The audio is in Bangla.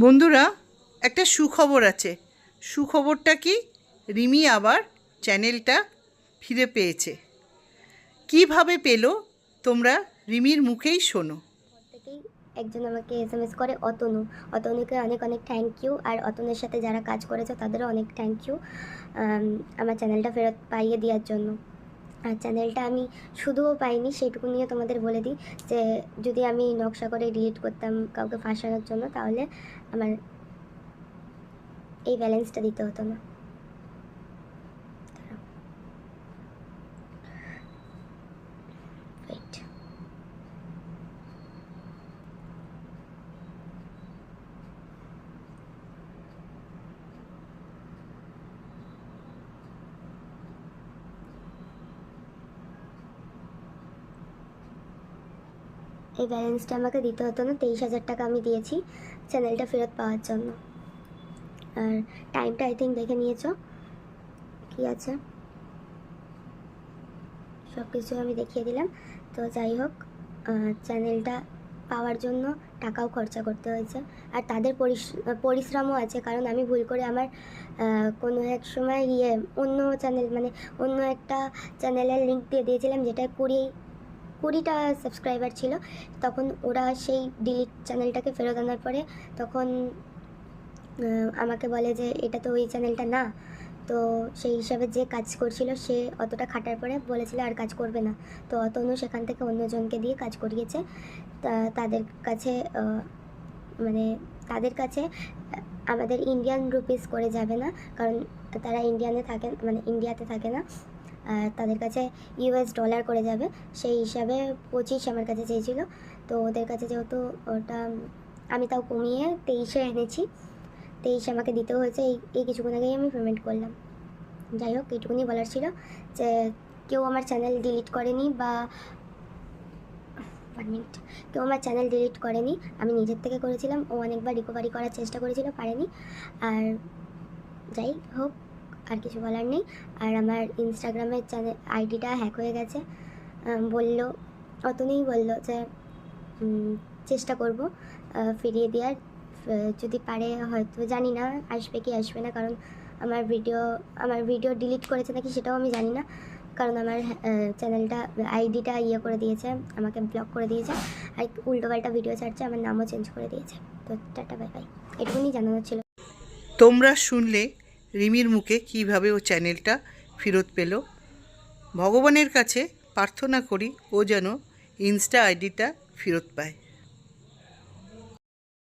বন্ধুরা, একটা সুখবর আছে। সুখবরটা কি? রিমি আবার চ্যানেলটা ফিরে পেয়েছে। কিভাবে পেল তোমরা রিমির মুখেই শোনো। থেকেই একজন আমাকে এসএমএস করে, অতনুকে অনেক অনেক থ্যাংক ইউ। আর অতনুর সাথে যারা কাজ করেছে তাদেরও অনেক থ্যাংক ইউ আমার চ্যানেলটা ফেরত পাইয়ে দেওয়ার জন্য। আর চ্যানেলটা আমি শুধুও পাইনি, সেইটুকু নিয়ে তোমাদের বলে দিই যে যদি আমি নকশা করে ডিলিট করতাম কাউকে ফাঁসানোর জন্য, তাহলে আমার এই ব্যালেন্সটা দিতে হতো না। ওয়েট, এই ব্যালেন্সটা আমাকে দিতে হতো না। 23,000 টাকা আমি দিয়েছি চ্যানেলটা ফেরত পাওয়ার জন্য। আর টাইমটা আই থিঙ্ক দেখে নিয়েছ কি আছে, সব কিছু আমি দেখিয়ে দিলাম। তো যাই হোক, চ্যানেলটা পাওয়ার জন্য টাকাও খরচা করতে হয়েছে, আর তাদের পরিশ্রমও আছে। কারণ আমি ভুল করে আমার কোনো এক সময় অন্য চ্যানেল, মানে অন্য একটা চ্যানেলের লিঙ্ক দিয়ে দিয়েছিলাম, যেটা কুড়িটা সাবস্ক্রাইবার ছিল। তখন ওরা সেই ডিলিট চ্যানেলটাকে ফেরত আনার পরে তখন আমাকে বলে যে এটা তো ওই চ্যানেলটা না। তো সেই হিসাবে যে কাজ করছিল সে অতটা খাটার পরে বলেছিল আর কাজ করবে না। তো অতনু সেখান থেকে অন্যজনকে দিয়ে কাজ করিয়েছে। তাদের কাছে মানে তাদের কাছে আমাদের ইন্ডিয়ান রুপিস করে যাবে না, কারণ তারা ইন্ডিয়াতে থাকে না। তাদের কাছে ইউএস ডলার করে যাবে। সেই হিসাবে 25 আমার কাছে চেয়েছিল। তো ওদের কাছে যেহেতু ওটা আমি তাও কমিয়ে 23-এ এনেছি, 23 আমাকে দিতেও হয়েছে। এই কিছুক্ষণ আগেই আমি পেমেন্ট করলাম। যাই হোক, এইটুকুনি বলার ছিল যে কেউ আমার চ্যানেল ডিলিট করেনি, বা 1 মিনিট, কেউ আমার চ্যানেল ডিলিট করেনি। আমি নিজের থেকে করেছিলাম। ও অনেকবার রিকভারি করার চেষ্টা করেছিল, পারেনি। আর যাই হোক, আর কিছু বলার নেই। আর আমার ইনস্টাগ্রামের চ্যানেল আইডিটা হ্যাক হয়ে গেছে। অতনুই বললো যে চেষ্টা করব ফিরিয়ে দেওয়ার। যদি পারে, হয়তো জানি না আসবে কি আসবে না, কারণ আমার ভিডিও ডিলিট করেছে নাকি সেটাও আমি জানি না। কারণ আমার চ্যানেলটা আইডিটা করে দিয়েছে, আমাকে ব্লক করে দিয়েছে, আর উল্টোপাল্টা ভিডিও ছাড়ছে, আমার নামও চেঞ্জ করে দিয়েছে। তো টাটা, বাই বাই, এটুকুনি জানানোর ছিল। তোমরা শুনলে রিমির মুখে কিভাবে ও চ্যানেলটা ফেরত পেল। ভগবানের কাছে প্রার্থনা করি ও যেন ইনস্টা আইডিটা ফেরত পায়।